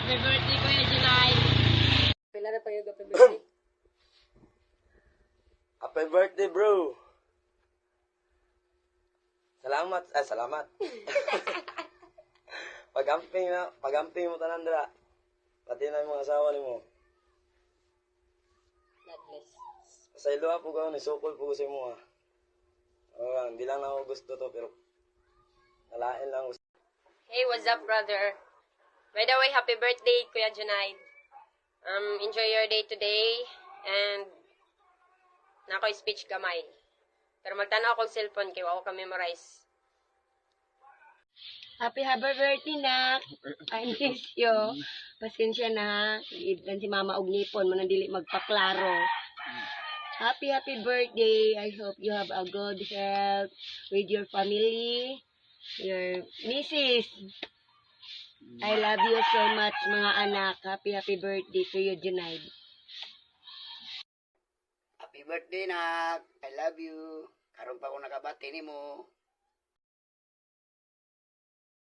Happy birthday, Kuya Junay. Pila na pa yung happy birthday. Happy birthday, bro. Salamat. Salamat. Pagamping mo tanan dira. Pati na yung mga asawa nimo. God bless. Pasaylo po ko ni sukol po ko sa imo. Hindi lang ako gusto to pero nalain lang gusto. Hey, what's up, brother? By the way, happy birthday, Kuya Junay. Enjoy your day today. And nako speech gamay. Pero magtanaw akong cellphone kay ako ka-memorize. Happy birthday, nak. I miss you. Pasensya na. Ilan si mama og nipon, manandili magpaklaro. Happy birthday. I hope you have a good health with your family, your missus. I love you so much, mga anak. Happy birthday to you, Junaid. Happy birthday, nak. I love you. Karon pa ako nakabati nimo.